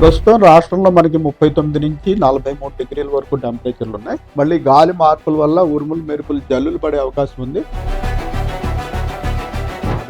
ప్రస్తుతం రాష్ట్రంలో మనకి 39 నుంచి 43 డిగ్రీల వరకు టెంపరేచర్లు ఉన్నాయి. మళ్ళీ గాలి మార్పుల వల్ల ఉరుములు, మెరుపులు, జల్లులు పడే అవకాశం ఉంది.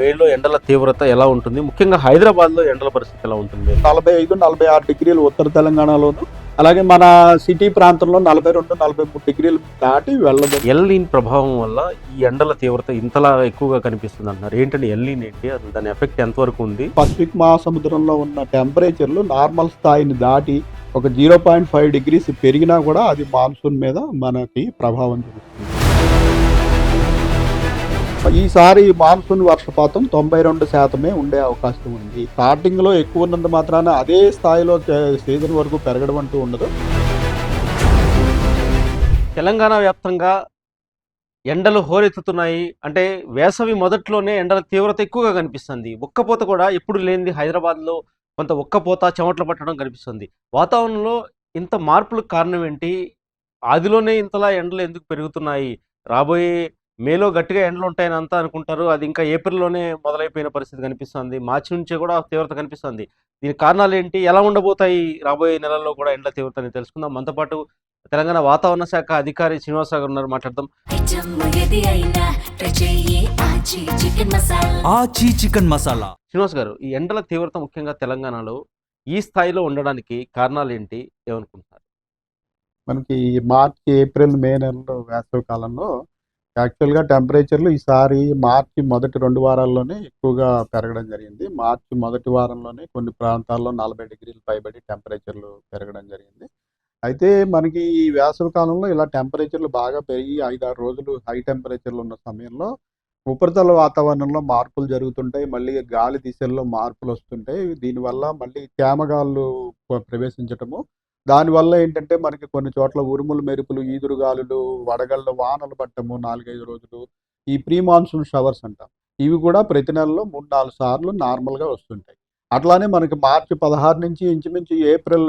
వేడిలో ఎండల తీవ్రత ఎలా ఉంటుంది? ముఖ్యంగా హైదరాబాద్‌లో ఎండల పరిస్థితి ఎలా ఉంటుంది? 45, 46 డిగ్రీలు ఉత్తర తెలంగాణలోను, అలాగే మన సిటీ ప్రాంతంలో 42, 43 డిగ్రీలు దాటి వెళ్ళదు. ఎల్-నీన్ ప్రభావం వల్ల ఈ ఎండల తీవ్రత ఇంతలా ఎక్కువగా కనిపిస్తుంది అంటున్నారు. ఏంటంటే ఎల్-నీన్ ఏంటి? అసలు దాని ఎఫెక్ట్ ఎంతవరకు ఉంది? పసిఫిక్ మహాసముద్రంలో ఉన్న టెంపరేచర్లు నార్మల్ స్థాయిని దాటి ఒక 0.5 డిగ్రీస్ పెరిగినా కూడా అది మాన్సూన్ మీద మనకి ప్రభావం చూపిస్తుంది. ఈసారి మాన్సూన్ వర్షపాతం 92% ఉండే అవకాశం ఉంది. స్టార్టింగ్ లో ఎక్కువ ఉన్నంత మాత్రాన అదే స్థాయిలో సీజన్ వరకు పెరగడం అంటూ ఉండదు. తెలంగాణ వ్యాప్తంగా ఎండలు హోరెత్తుతున్నాయి. అంటే వేసవి మొదట్లోనే ఎండల తీవ్రత ఎక్కువగా కనిపిస్తుంది. ఉక్కపోత కూడా ఎప్పుడు లేనిది హైదరాబాద్‌లో కొంత ఉక్కపోత, చెమటలు పట్టడం కనిపిస్తుంది. వాతావరణంలో ఇంత మార్పులకు కారణం ఏంటి? ఆదిలోనే ఇంతలా ఎండలు ఎందుకు పెరుగుతున్నాయి? రాబోయే మేలో గట్టిగా ఎండలు ఉంటాయని అంతా అనుకుంటారు. అది ఇంకా ఏప్రిల్‌లోనే మొదలైపోయిన పరిస్థితి కనిపిస్తుంది. మార్చి నుంచే కూడా తీవ్రత కనిపిస్తుంది. దీనికి కారణాలేంటి? ఎలా ఉండబోతాయి రాబోయే నెలల్లో కూడా ఎండల తీవ్రత అని తెలుసుకుందాం. మనతో పాటు తెలంగాణ వాతావరణ శాఖ అధికారి శ్రీనివాసరావు గారు ఉన్నారు. మాట్లాడదాం. ఆచి చికెన్ మసాలా. శ్రీనివాస్ గారు, ఈ ఎండల తీవ్రత ముఖ్యంగా తెలంగాణలో ఈ స్థాయిలో ఉండడానికి కారణాలేంటి? ఏమనుకుంటున్నారు? మనకి మార్చి, ఏప్రిల్, మే నెలలో వేసవి కాలంలో యాక్చువల్గా టెంపరేచర్లు ఈసారి మార్చి మొదటి 2 వారాల్లోనే ఎక్కువగా పెరగడం జరిగింది. మార్చి మొదటి వారంలోనే కొన్ని ప్రాంతాల్లో 40 డిగ్రీలు పైబడి టెంపరేచర్లు పెరగడం జరిగింది. అయితే మనకి ఈ వేసవి కాలంలో ఇలా టెంపరేచర్లు బాగా పెరిగి 5-6 రోజులు హై టెంపరేచర్లు ఉన్న సమయంలో ఉపరితల వాతావరణంలో మార్పులు జరుగుతుంటాయి. మళ్ళీ గాలి దిశల్లో మార్పులు వస్తుంటాయి. దీనివల్ల మళ్ళీ తేమగాళ్ళు ప్రవేశించటము, దానివల్ల ఏంటంటే మనకి కొన్ని చోట్ల ఉరుములు, మెరుపులు, ఈదురుగాలులు, వడగళ్ళ వానలు పట్టము 4, 5 రోజులు. ఈ ప్రీ మాన్సూన్ షవర్స్ అంటాం. ఇవి కూడా ప్రతి నెలలో 3, 4 సార్లు నార్మల్‌గా వస్తుంటాయి. అట్లానే మనకి మార్చి 16 నుంచి ఇంచుమించు ఏప్రిల్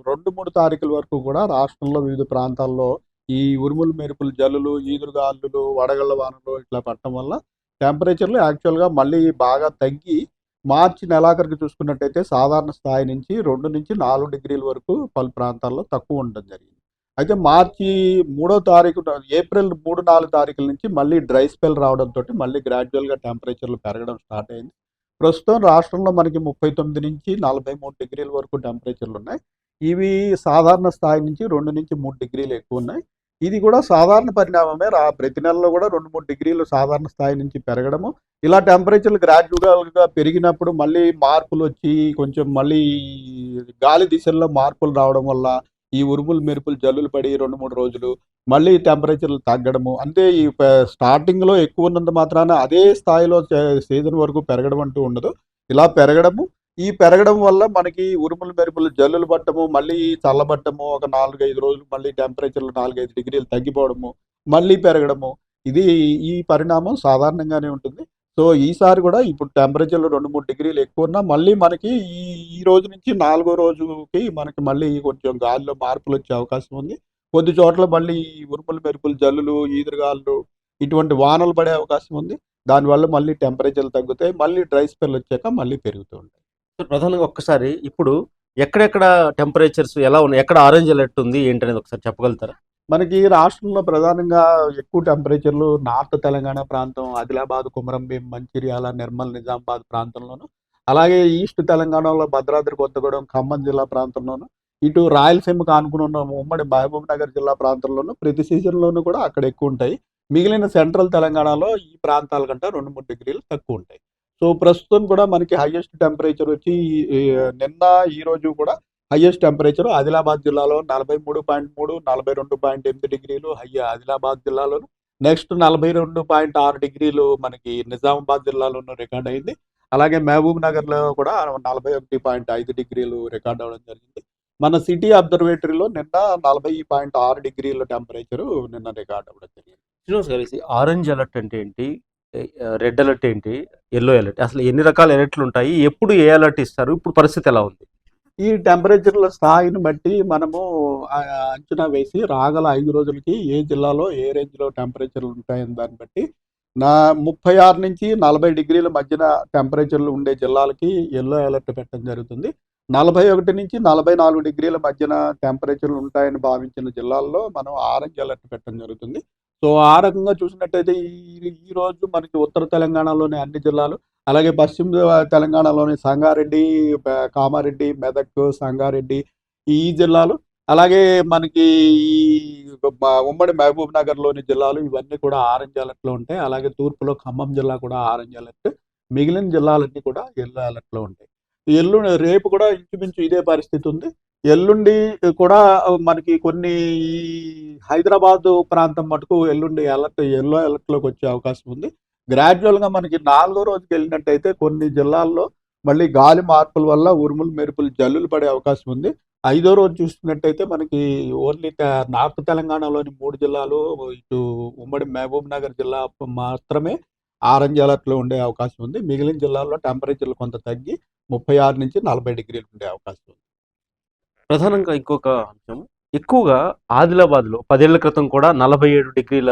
2, 3 తారీఖుల వరకు కూడా రాష్ట్రంలో వివిధ ప్రాంతాల్లో ఈ ఉరుములు, మెరుపులు, జల్లులు, ఈదురుగాలులు, వడగళ్ళ వానలు ఇట్లా పడటం వల్ల టెంపరేచర్‌లు యాక్చువల్‌గా మళ్ళీ బాగా తగ్గి మార్చి నెలాఖరుకి చూసుకున్నట్టయితే సాధారణ స్థాయి నుంచి 2-4 డిగ్రీల వరకు పలు ప్రాంతాల్లో తక్కువ ఉండడం జరిగింది. అయితే మార్చి 3వ తారీఖు ఏప్రిల్ 3, 4 తారీఖుల నుంచి మళ్ళీ డ్రై స్పెల్ రావడంతోటి మళ్ళీ గ్రాడ్యువల్‌గా టెంపరేచర్లు పెరగడం స్టార్ట్ అయింది. ప్రస్తుతం రాష్ట్రంలో మనకి 39-43 డిగ్రీల వరకు టెంపరేచర్లు ఉన్నాయి. ఇవి సాధారణ స్థాయి నుంచి 2-3 డిగ్రీలు ఎక్కువ ఉన్నాయి. ఇది కూడా సాధారణ పరిణామమే. ప్రతి నెలలో కూడా 2, 3 డిగ్రీలు సాధారణ స్థాయి నుంచి పెరగడము, ఇలా టెంపరేచర్లు గ్రాడ్యువల్‌గా పెరిగినప్పుడు మళ్ళీ మార్పులొచ్చి కొంచెం మళ్ళీ గాలి దిశల్లో మార్పులు రావడం వల్ల ఈ ఉరుములు, మెరుపులు, జల్లులు పడి 2, 3 రోజులు మళ్ళీ టెంపరేచర్లు తగ్గడము. అంటే ఈ స్టార్టింగ్‌లో ఎక్కువ ఉన్నంత మాత్రాన అదే స్థాయిలో సీజన్ వరకు పెరగడం అంటూ ఉండదు. ఇలా పెరగడము, ఈ పెరగడం వల్ల మనకి ఉరుములు, మెరుపులు, జల్లులు పట్టము, మళ్ళీ చల్లబట్టము, ఒక 4, 5 రోజులు మళ్ళీ టెంపరేచర్లు 4, 5 డిగ్రీలు తగ్గిపోవడము, మళ్ళీ పెరగడము. ఇది ఈ పరిణామం సాధారణంగానే ఉంటుంది. సో, ఈసారి కూడా ఇప్పుడు టెంపరేచర్లు 2, 3 డిగ్రీలు ఎక్కువున్నా మళ్ళీ మనకి ఈ ఈ రోజు నుంచి 4గో రోజుకి మనకి మళ్ళీ కొంచెం గాలిలో మార్పులొచ్చే అవకాశం ఉంది. కొద్ది చోట్ల మళ్ళీ ఈ ఉరుములు, మెరుపులు, జల్లులు, ఈదురుగాలులు ఇటువంటి వానలు పడే అవకాశం ఉంది. దానివల్ల మళ్ళీ టెంపరేచర్లు తగ్గుతాయి. మళ్ళీ డ్రై స్పెల్ వచ్చాక మళ్ళీ పెరుగుతూ ఉంటాయి. ప్రధానంగా ఒక్కసారి ఇప్పుడు ఎక్కడెక్కడ టెంపరేచర్స్ ఎలా ఉన్నాయి? ఎక్కడ ఆరెంజ్ అలర్ట్ ఉంది? ఏంటనేది ఒకసారి చెప్పగలుగుతారా? మనకి రాష్ట్రంలో ప్రధానంగా ఎక్కువ టెంపరేచర్లు నార్త్ తెలంగాణ ప్రాంతం, ఆదిలాబాద్, కొమరంభీం, మంచిర్యాల, నిర్మల్, నిజామాబాద్ ప్రాంతంలోను, అలాగే ఈస్ట్ తెలంగాణలో భద్రాద్రి కొత్తగూడెం, ఖమ్మం జిల్లా ప్రాంతంలోను, ఇటు రాయలసీమకు ఆనుకుని ఉన్న ఉమ్మడి మహబూబ్ నగర్ జిల్లా ప్రాంతంలోను ప్రతి సీజన్‌లోనూ కూడా అక్కడ ఎక్కువ ఉంటాయి. మిగిలిన సెంట్రల్ తెలంగాణలో ఈ ప్రాంతాల కంటే 2, 3 డిగ్రీలు తక్కువ ఉంటాయి. సో, ప్రస్తుతం కూడా మనకి హైయెస్ట్ టెంపరేచర్ వచ్చి ఈ నిన్న, ఈరోజు కూడా హైయెస్ట్ టెంపరేచర్ ఆదిలాబాద్ జిల్లాలో 43.3, 42.8 డిగ్రీలు ఆదిలాబాద్ జిల్లాలోను. నెక్స్ట్ 42.6 డిగ్రీలు మనకి నిజామాబాద్ జిల్లాలోను రికార్డ్ అయింది. అలాగే మహబూబ్ నగర్‌లో కూడా 41.5 డిగ్రీలు రికార్డ్ అవ్వడం జరిగింది. మన సిటీ అబ్జర్వేటరీలో నిన్న 40.6 డిగ్రీల టెంపరేచరు నిన్న రికార్డ్ అవ్వడం జరిగింది. శ్రీనివాస్ గారు, ఈ ఆరెంజ్ అలర్ట్ అంటే ఏంటి? రెడ్ అలర్ట్ ఏంటి? యెల్లో అలర్ట్ అసలు ఎన్ని రకాల అలర్ట్‌లు ఉంటాయి? ఎప్పుడు ఏ అలర్ట్ ఇస్తారు? ఇప్పుడు పరిస్థితి ఎలా ఉంది? ఈ టెంపరేచర్ల స్థాయిని బట్టి మనము అంచనా వేసి రాగల 5 రోజులకి ఏ జిల్లాలో ఏ రేంజ్‌లో టెంపరేచర్లు ఉంటాయని దాన్ని బట్టి 36-40 డిగ్రీల మధ్యన టెంపరేచర్లు ఉండే జిల్లాలకి యెల్లో అలర్ట్ పెట్టడం జరుగుతుంది. 41-44 డిగ్రీల మధ్యన టెంపరేచర్లు ఉంటాయని భావించిన జిల్లాల్లో మనం ఆరెంజ్ అలర్ట్ పెట్టడం జరుగుతుంది. సో, ఆ రకంగా చూసినట్టయితే ఈ రోజు మనకి ఉత్తర తెలంగాణలోని అన్ని జిల్లాలు, అలాగే పశ్చిమ తెలంగాణలోని సంగారెడ్డి, కామారెడ్డి, మెదక్, సంగారెడ్డి ఈ జిల్లాలు, అలాగే మనకి ఈ ఉమ్మడి మహబూబ్ నగర్‌లోని జిల్లాలు ఇవన్నీ కూడా ఆరెంజ్ అలర్ట్‌లో ఉంటాయి. అలాగే తూర్పులో ఖమ్మం జిల్లా కూడా ఆరెంజ్ అలర్ట్. మిగిలిన జిల్లాలన్నీ కూడా యెల్లో అలర్ట్‌లో ఉంటాయి. రేపు కూడా ఇంచుమించు ఇదే పరిస్థితి ఉంది. ఎల్లుండి కూడా మనకి కొన్ని ఈ హైదరాబాదు ప్రాంతం మటుకు ఎల్లుండి యెల్లో అలర్ట్‌లోకి వచ్చే అవకాశం ఉంది. గ్రాడ్యుయల్‌గా మనకి నాలుగో రోజుకెళ్ళినట్టయితే కొన్ని జిల్లాల్లో మళ్ళీ గాలి మార్పుల వల్ల ఉరుములు, మెరుపులు, జల్లులు పడే అవకాశం ఉంది. ఐదో రోజు చూస్తున్నట్టయితే మనకి ఓన్లీ నార్త్ తెలంగాణలోని 3 జిల్లాలు, ఇటు ఉమ్మడి మహబూబ్ నగర్ జిల్లా మాత్రమే ఆరెంజ్ అలర్ట్‌లో ఉండే అవకాశం ఉంది. మిగిలిన జిల్లాల్లో టెంపరేచర్‌లు కొంత తగ్గి 36-40 డిగ్రీలు ఉండే అవకాశం ఉంది. ప్రధానంగా ఇంకొక అంశం, ఎక్కువగా ఆదిలాబాద్‌లో 10 ఏళ్ల క్రితం కూడా 47 డిగ్రీల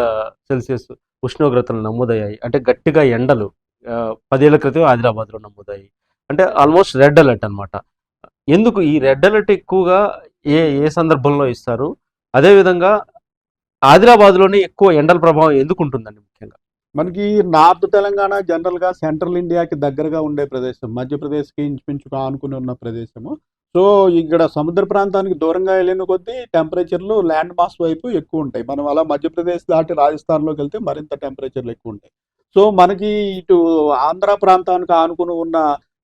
సెల్సియస్ ఉష్ణోగ్రతలు నమోదయ్యాయి. అంటే గట్టిగా ఎండలు 10 ఏళ్ల క్రితం ఆదిలాబాద్‌లో నమోదయ్యాయి. అంటే ఆల్మోస్ట్ రెడ్ అలర్ట్ అన్నమాట. ఎందుకు ఈ రెడ్ అలర్ట్ ఎక్కువగా ఏ ఏ సందర్భంలో ఇస్తారు? అదేవిధంగా ఆదిలాబాద్‌లోనే ఎక్కువ ఎండల ప్రభావం ఎందుకు ఉంటుందండి ముఖ్యంగా? మనకి నార్త్ తెలంగాణ జనరల్‌గా సెంట్రల్ ఇండియాకి దగ్గరగా ఉండే ప్రదేశం. మధ్యప్రదేశ్‌కి ఇంచుమించుగా ఆనుకుని ఉన్న ప్రదేశము. సో, ఇక్కడ సముద్ర ప్రాంతానికి దూరంగా వెళ్ళిన కొద్దీ టెంపరేచర్‌లు ల్యాండ్ మాస్ వైపు ఎక్కువుంటాయి. మనం అలా మధ్యప్రదేశ్ దాటి రాజస్థాన్‌లోకెళ్తే మరింత టెంపరేచర్‌లు ఎక్కువుంటాయి. సో, మనకి ఇటు ఆంధ్ర ప్రాంతానికి ఆనుకుని ఉన్న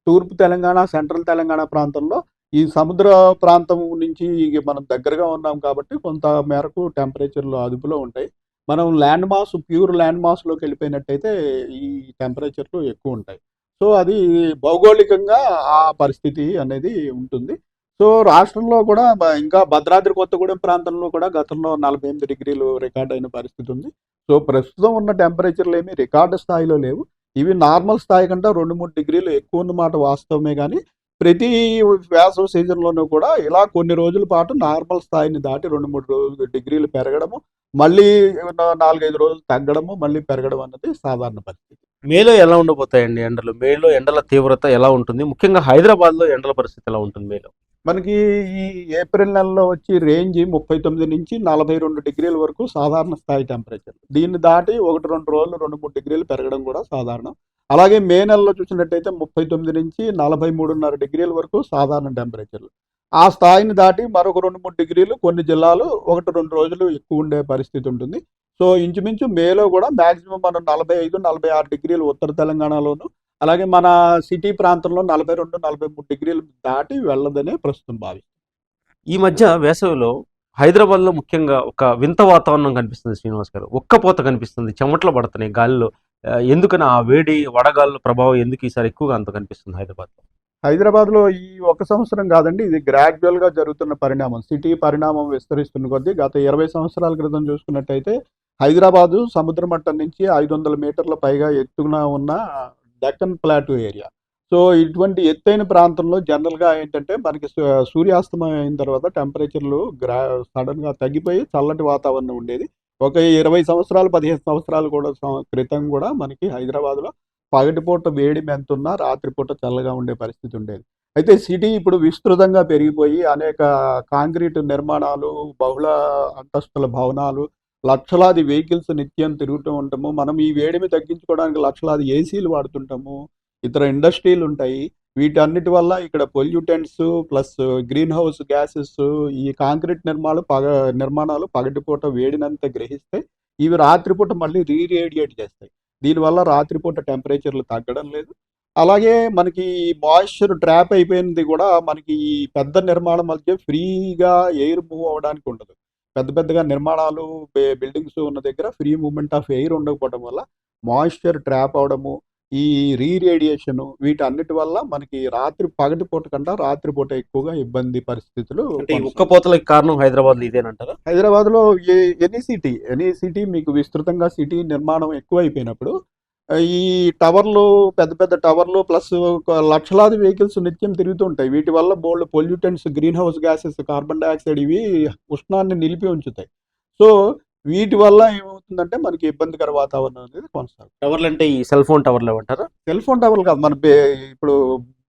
తూర్పు తెలంగాణ, సెంట్రల్ తెలంగాణ ప్రాంతంలో ఈ సముద్ర ప్రాంతం నుంచి మనం దగ్గరగా ఉన్నాం కాబట్టి కొంత మేరకు టెంపరేచర్‌లు అదుపులో ఉంటాయి. మనం ప్యూర్ ల్యాండ్ మాస్‌లోకి వెళ్ళిపోయినట్టయితే ఈ టెంపరేచర్‌లు ఎక్కువుంటాయి. సో, అది భౌగోళికంగా ఆ పరిస్థితి అనేది ఉంటుంది. సో, రాష్ట్రంలో కూడా ఇంకా భద్రాద్రి కొత్తగూడెం ప్రాంతంలో కూడా గతంలో 48 డిగ్రీలు రికార్డ్ అయిన పరిస్థితి ఉంది. సో, ప్రస్తుతం ఉన్న టెంపరేచర్‌లేమి రికార్డ్ స్థాయిలో లేవు. ఇవి నార్మల్ స్థాయి కంటే 2, 3 డిగ్రీలు ఎక్కువ ఉన్నమాట వాస్తవమే గానీ, ప్రతి వేసవి సీజన్‌లోనూ కూడా ఇలా కొన్ని రోజుల పాటు నార్మల్ స్థాయిని దాటి 2, 3 డిగ్రీలు పెరగడము, మళ్ళీ 4, 5 రోజులు తగ్గడము, మళ్ళీ పెరగడం అన్నది సాధారణ పరిస్థితి. మేలో ఎలా ఉండబోతాయండి ఎండలు? మేలో ఎండల తీవ్రత ఎలా ఉంటుంది? ముఖ్యంగా హైదరాబాద్‌లో ఎండల పరిస్థితి ఎలా ఉంటుంది మేలో? మనకి ఈ ఏప్రిల్ నెలలో వచ్చి రేంజ్ 39-42 డిగ్రీల వరకు సాధారణ స్థాయి టెంపరేచర్. దీన్ని దాటి 1, 2 రోజులు 2, 3 డిగ్రీలు పెరగడం కూడా సాధారణం. అలాగే మే నెలలో చూసినట్టయితే 39-43.5 డిగ్రీల వరకు సాధారణ టెంపరేచర్లు. ఆ స్థాయిని దాటి మరొక 2, 3 డిగ్రీలు కొన్ని జిల్లాలు 1, 2 రోజులు ఎక్కువ ఉండే పరిస్థితి ఉంటుంది. సో, ఇంచుమించు మేలో కూడా మాక్సిమం మనం 45-46 డిగ్రీలు ఉత్తర తెలంగాణలోను, అలాగే మన సిటీ ప్రాంతంలో 42-43 డిగ్రీలు దాటి వెళ్ళదనే ప్రస్తుతం భావిస్తున్నాం. ఈ మధ్య వేసవిలో హైదరాబాద్‌లో ముఖ్యంగా ఒక వింత వాతావరణం కనిపిస్తుంది శ్రీనివాస్ గారు. ఉక్కపోత కనిపిస్తుంది. చెమటలు పడుతున్నాయి గాలిలో. ఎందుకని ఆ వేడి, వడగాలుల ప్రభావం ఎందుకు ఈసారి ఎక్కువగా అంత కనిపిస్తుంది హైదరాబాద్‌లో? హైదరాబాద్‌లో ఈ ఒక సంవత్సరం కాదండి. ఇది గ్రాడ్యుయల్‌గా జరుగుతున్న పరిణామం. సిటీ పరిణామం విస్తరిస్తున్న కొద్దీ గత 20 సంవత్సరాల క్రితం చూసుకున్నట్టయితే హైదరాబాదు సముద్ర మట్టం నుంచి 500 మీటర్ల పైగా ఎత్తున ఉన్న డెక్కన్ ప్లాటూ ఏరియా. సో, ఇటువంటి ఎత్తైన ప్రాంతంలో జనరల్‌గా ఏంటంటే మనకి సూర్యాస్తమయం అయిన తర్వాత టెంపరేచర్‌లు సడెన్‌గా తగ్గిపోయి చల్లటి వాతావరణం ఉండేది. ఒక 20 సంవత్సరాలు, 15 సంవత్సరాలు కూడా క్రితం కూడా మనకి హైదరాబాద్‌లో పగటిపూట వేడిమి ఎంతున్నా రాత్రిపూట చల్లగా ఉండే పరిస్థితి ఉండేది. అయితే సిటీ ఇప్పుడు విస్తృతంగా పెరిగిపోయి అనేక కాంక్రీట్ నిర్మాణాలు, బహుళ అంతస్తుల భవనాలు, లక్షలాది వెహికల్స్ నిత్యం తిరుగుతూ ఉంటాము. మనం ఈ వేడిమి తగ్గించుకోవడానికి లక్షలాది ఏసీలు వాడుతుంటాము. ఇతర ఇండస్ట్రీలుంటాయి. వీటన్నిటి వల్ల ఇక్కడ pollutants plus green house gases, ఈ కాంక్రీట్ నిర్మాణాలు పగటిపూట వేడినంతా గ్రహిస్తాయి. ఇవి రాత్రిపూట మళ్ళీ రేడియేట్ చేస్తాయి. దీనివల్ల రాత్రిపూట టెంపరేచర్‌లు తగ్గడం లేదు. అలాగే మనకి మాయిశ్చర్ ట్రాప్ అయిపోయింది కూడా మనకి ఈ పెద్ద నిర్మాణం మధ్య ఫ్రీగా ఎయిర్ మూవ్ అవ్వడానికి ఉండదు. పెద్ద పెద్దగా నిర్మాణాలు, బిల్డింగ్స్ ఉన్న దగ్గర ఫ్రీ మూవ్‌మెంట్ ఆఫ్ ఎయిర్ ఉండకపోవడం వల్ల మాయిశ్చర్ ట్రాప్ అవ్వడము, ఈ రేడియేషను వీటన్నిటి వల్ల మనకి పగటిపూట కంటే రాత్రిపూట ఎక్కువగా ఇబ్బంది పరిస్థితులు అంటే ఈ కొనసాగుతాయి. ఉక్కపోతలకి కారణం హైదరాబాద్‌లో ఇదేనంటారా? హైదరాబాద్‌లో ఎనీ సిటీ మీకు విస్తృతంగా సిటీ నిర్మాణం ఎక్కువైపోయినప్పుడు ఈ టవర్లు, పెద్ద పెద్ద టవర్లు ప్లస్ లక్షలాది వెహికల్స్ నిత్యం తిరుగుతూ ఉంటాయి. వీటి వల్ల బోలెడు pollutants, green house gases, carbon dioxide ఇవి ఉష్ణాన్ని నిలిపి ఉంచుతాయి. సో, వీటి వల్ల ఏమవుతుందంటే మనకి ఇబ్బందికర వాతావరణం అనేది కొనసాగుతుంది. టవర్లంటే ఈ సెల్ ఫోన్ టవర్లు అంటారా? సెల్ ఫోన్ టవర్లు కాదు. ఇప్పుడు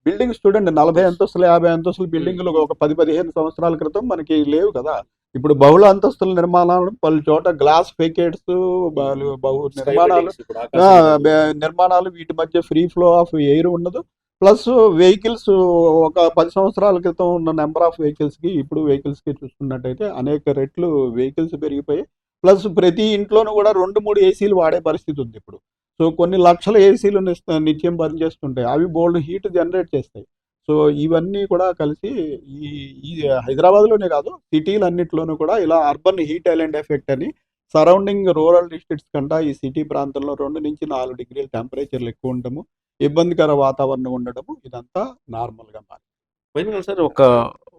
బిల్డింగ్స్ చూడండి, 40 అంతస్తులు 50 అంతస్తుల బిల్డింగ్లు ఒక 10-15 సంవత్సరాల క్రితం మనకి లేవు కదా. ఇప్పుడు బహుళ అంతస్తుల నిర్మాణాలు, పలు చోట గ్లాస్ ఫేకేట్స్, నిర్మాణాలు, నిర్మాణాలు, వీటి మధ్య ఫ్రీ ఫ్లో ఆఫ్ ఎయిర్ ఉండదు. ప్లస్ వెహికల్స్, ఒక 10 సంవత్సరాల క్రితం ఉన్న నెంబర్ ఆఫ్ వెహికల్స్కి ఇప్పుడు వెహికల్స్కి చూసుకున్నట్టయితే అనేక రెట్లు వెహికల్స్ పెరిగిపోయి, ప్లస్ ప్రతి ఇంట్లోనూ కూడా 2-3 ఏసీలు వాడే పరిస్థితి ఉంది ఇప్పుడు. సో కొన్ని లక్షల ఏసీలు నిత్యం పనిచేస్తుంటాయి, అవి బోల్డ్ హీట్ జనరేట్ చేస్తాయి. సో ఇవన్నీ కూడా కలిసి ఈ ఈ హైదరాబాద్లోనే కాదు, సిటీలన్నింటిలోనూ కూడా ఇలా అర్బన్ హీట్ ఐలాండ్ ఎఫెక్ట్ అని, సరౌండింగ్ రూరల్ డిస్ట్రిక్ట్స్ కంటే ఈ సిటీ ప్రాంతంలో 2-4 డిగ్రీల టెంపరేచర్లు ఎక్కువ ఉండటము, ఇబ్బందికర వాతావరణం ఉండడము, ఇదంతా నార్మల్గా మారింది. ఫైనల్గా సార్ ఒక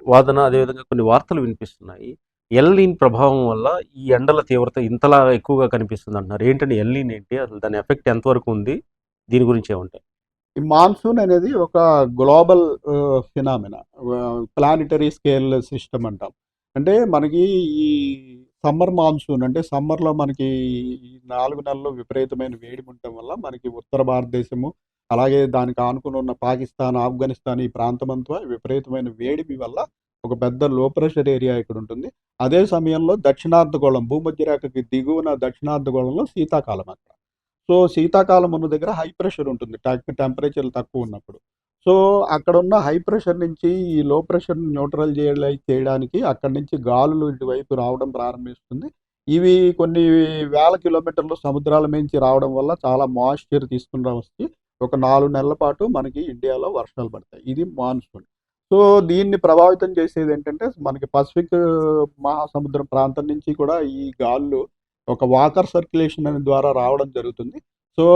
వాదన, అదేవిధంగా కొన్ని వార్తలు వినిపిస్తున్నాయి. ఎల్‌నిన్ ప్రభావం వల్ల ఈ ఎండల తీవ్రత ఇంతలా ఎక్కువగా కనిపిస్తుంది అంటున్నారు. ఏంటంటే ఎల్‌నిన్ ఏంటి? అసలు దాని ఎఫెక్ట్ ఎంతవరకు ఉంది? దీని గురించి ఏమంటారు? ఈ మాన్సూన్ అనేది ఒక global phenomena, planetary scale system అంటాం. అంటే మనకి ఈ సమ్మర్ మాన్సూన్ అంటే సమ్మర్లో మనకి ఈ 4 నెలలు విపరీతమైన వేడి ఉండటం వల్ల మనకి ఉత్తర భారతదేశము, అలాగే దానికి ఆనుకుని ఉన్న పాకిస్తాన్, ఆఫ్ఘనిస్తాన్ ఈ ప్రాంతమంతా విపరీతమైన వేడిమి వల్ల ఒక పెద్ద లో ప్రెషర్ ఏరియా ఇక్కడ ఉంటుంది. అదే సమయంలో దక్షిణార్ధగోళం, భూమధ్యరేఖకి దిగువన దక్షిణార్ధగోళంలో శీతాకాలం అక్కడ. సో శీతాకాలం ఉన్న దగ్గర హై ప్రెషర్ ఉంటుంది, టెంపరేచర్లు తక్కువ ఉన్నప్పుడు. సో అక్కడ ఉన్న హై ప్రెషర్ నుంచి ఈ లో ప్రెషర్ న్యూట్రల్ చేయడానికి అక్కడి నుంచి గాలులు ఇటువైపు రావడం ప్రారంభిస్తుంది. ఇవి కొన్ని వేల కిలోమీటర్లు సముద్రాల మించి రావడం వల్ల చాలా మాయిశ్చర్ తీసుకుని వచ్చి ఒక 4 నెలల పాటు మనకి ఇండియాలో వర్షాలు పడతాయి. ఇది మాన్సూన్. సో దీన్ని ప్రభావితం చేసేది ఏంటంటే మనకి పసిఫిక్ మహాసముద్రం ప్రాంతం నుంచి కూడా ఈ గాలులు ఒక వాటర్ సర్క్యులేషన్ అనే ద్వారా రావడం జరుగుతుంది. సో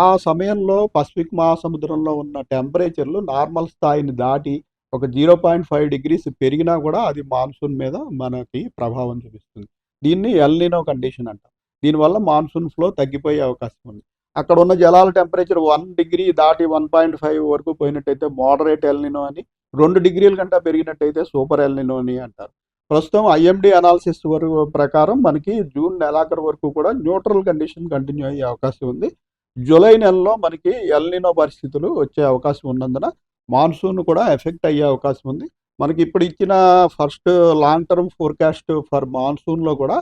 ఆ సమయంలో పసిఫిక్ మహాసముద్రంలో ఉన్న టెంపరేచర్లు నార్మల్ స్థాయిని దాటి ఒక 0.5 డిగ్రీస్ పెరిగినా కూడా అది మాన్సూన్ మీద మనకి ప్రభావం చూపిస్తుంది. దీన్ని ఎల్‌నినో కండిషన్ అంటాం. దీనివల్ల మాన్సూన్ ఫ్లో తగ్గిపోయే అవకాశం ఉంది. అక్కడ ఉన్న జలాల టెంపరేచర్ 1 డిగ్రీ దాటి 1.5 వరకు పోయినట్టయితే మోడరేట్ ఎల్‌నినో అని, 2 డిగ్రీల కంటే పెరిగినట్టయితే సూపర్ ఎల్‌నినో అని అంటారు. ప్రస్తుతం ఐఎండీ అనాలిసిస్ వరకు ప్రకారం మనకి జూన్ నెలాఖరు వరకు కూడా న్యూట్రల్ కండిషన్ కంటిన్యూ అయ్యే అవకాశం ఉంది. జూలై నెలలో మనకి ఎల్‌నినో పరిస్థితులు వచ్చే అవకాశం ఉన్నందున మాన్సూన్ కూడా ఎఫెక్ట్ అయ్యే అవకాశం ఉంది. మనకి ఇప్పుడు ఇచ్చిన first long term forecast for మాన్సూన్లో కూడా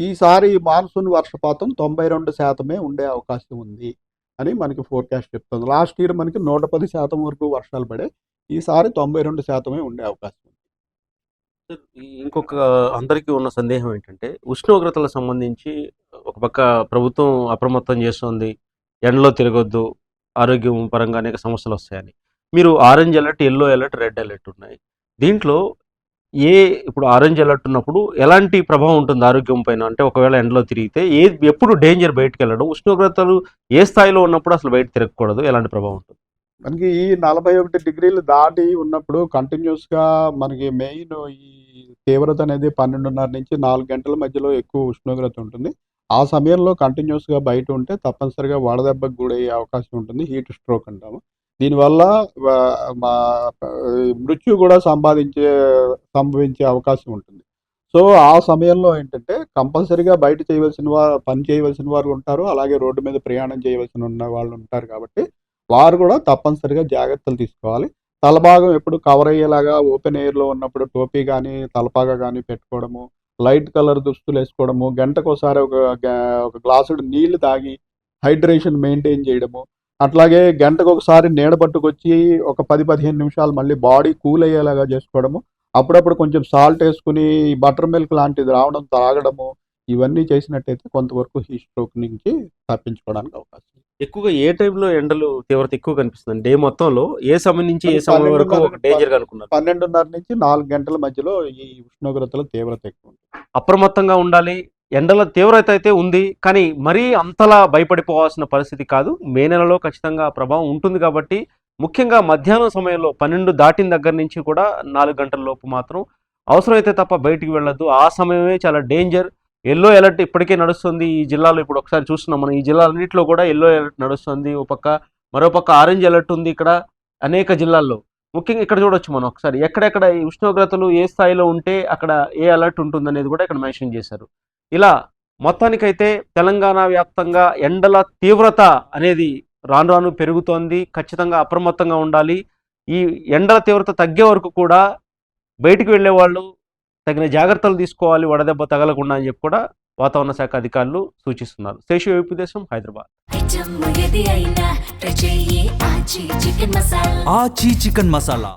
ఈసారి మాన్సూన్ వర్షపాతం 92% ఉండే అవకాశం ఉంది అని మనకి ఫోర్కాస్ట్ చెప్తుంది. లాస్ట్ ఇయర్ మనకి 110% వరకు వర్షాలు పడే, ఈసారి 92% ఉండే అవకాశం ఉంది. ఇంకొక అందరికీ ఉన్న సందేహం ఏంటంటే ఉష్ణోగ్రతలకు సంబంధించి ఒక పక్క ప్రభుత్వం అప్రమత్తం చేస్తుంది, ఎండలో తిరగొద్దు, ఆరోగ్యం పరంగా అనేక సమస్యలు వస్తాయని. మీరు orange alert, yellow alert, red alert ఉన్నాయి. దీంట్లో ఇప్పుడు ఆరెంజ్ అలర్ట్ ఉన్నప్పుడు ఎలాంటి ప్రభావం ఉంటుంది ఆరోగ్యం పైన? అంటే ఒకవేళ ఎండలో తిరిగితే ఎప్పుడు డేంజర్ బయటకు వెళ్ళడం, ఉష్ణోగ్రతలు ఏ స్థాయిలో ఉన్నప్పుడు అసలు బయట తిరగకూడదు, ఎలాంటి ప్రభావం ఉంటుంది? మనకి ఈ 41 డిగ్రీలు దాటి ఉన్నప్పుడు కంటిన్యూస్గా మనకి మెయిన్ ఈ తీవ్రత అనేది 12:30 నుంచి 4 గంటల మధ్యలో ఎక్కువ ఉష్ణోగ్రత ఉంటుంది. ఆ సమయంలో కంటిన్యూస్గా బయట ఉంటే తప్పనిసరిగా వడదెబ్బకు గురయ్యే అవకాశం ఉంటుంది, హీట్ స్ట్రోక్ అంటాము. దీనివల్ల మా మృత్యు కూడా సంభవించే అవకాశం ఉంటుంది. సో ఆ సమయంలో ఏంటంటే కంపల్సరీగా బయట పని చేయవలసిన వారు ఉంటారు, అలాగే రోడ్డు మీద ప్రయాణం చేయవలసిన ఉన్న వాళ్ళు ఉంటారు. కాబట్టి వారు కూడా తప్పనిసరిగా జాగ్రత్తలు తీసుకోవాలి. తలభాగం ఎప్పుడు కవర్ అయ్యేలాగా ఓపెన్ ఎయిర్లో ఉన్నప్పుడు టోపీ కానీ తలపాగా కానీ పెట్టుకోవడము, లైట్ కలర్ దుస్తులు వేసుకోవడము, గంటకోసారి ఒక గ్లాసుడు నీళ్లు తాగి హైడ్రేషన్ మెయింటైన్ చేయడము, అట్లాగే గంటకు ఒకసారి నీడ పట్టుకొచ్చి ఒక 10-15 నిమిషాలు మళ్ళీ బాడీ కూల్ అయ్యేలాగా చేసుకోవడము, అప్పుడప్పుడు కొంచెం సాల్ట్ వేసుకుని బటర్ మిల్క్ లాంటిది రావడం తాగడము, ఇవన్నీ చేసినట్టయితే కొంతవరకు హీట్ స్ట్రోక్ నుంచి తప్పించుకోవడానికి అవకాశం. ఎక్కువగా ఏ టైంలో ఎండలు తీవ్రత ఎక్కువ కనిపిస్తుంది? డే మొత్తంలో ఏ సమయం నుంచి ఏ సమయం వరకు ఒక డేంజర్ అనుకున్నారు? 12:30 నుంచి 4 గంటల మధ్యలో ఈ ఉష్ణోగ్రతల తీవ్రత ఎక్కువ ఉంటుంది. అప్రమత్తంగా ఉండాలి. ఎండల తీవ్రత అయితే ఉంది, కానీ మరీ అంతలా భయపడిపోవాల్సిన పరిస్థితి కాదు. మే నెలలో ఖచ్చితంగా ప్రభావం ఉంటుంది కాబట్టి ముఖ్యంగా మధ్యాహ్నం సమయంలో 12 దాటిన దగ్గర నుంచి కూడా 4 గంటల లోపు మాత్రం అవసరమైతే తప్ప బయటికి వెళ్ళొద్దు. ఆ సమయమే చాలా డేంజర్. ఎల్లో అలర్ట్ ఇప్పటికే నడుస్తుంది ఈ జిల్లాలో. ఇప్పుడు ఒకసారి చూస్తున్నాం మనం, ఈ జిల్లాలన్నింటిలో కూడా ఎల్లో అలర్ట్ నడుస్తుంది. మరోపక్క ఆరెంజ్ అలర్ట్ ఉంది ఇక్కడ అనేక జిల్లాల్లో. ముఖ్యంగా ఇక్కడ చూడొచ్చు మనం ఒకసారి ఎక్కడెక్కడ ఈ ఉష్ణోగ్రతలు ఏ స్థాయిలో ఉంటే అక్కడ ఏ అలర్ట్ ఉంటుందనేది కూడా ఇక్కడ మెన్షన్ చేశారు. ఇలా మొత్తానికైతే తెలంగాణ వ్యాప్తంగా ఎండల తీవ్రత అనేది రాను రాను పెరుగుతోంది. ఖచ్చితంగా అప్రమత్తంగా ఉండాలి. ఈ ఎండల తీవ్రత తగ్గే వరకు కూడా బయటికి వెళ్ళే వాళ్ళు తగిన జాగ్రత్తలు తీసుకోవాలి, వడదెబ్బ తగలకుండా అని చెప్పి కూడా వాతావరణ శాఖ అధికారులు సూచిస్తున్నారు. శేషు ఏపీ దేశం, హైదరాబాద్. ఆచి చికెన్ మసాలా.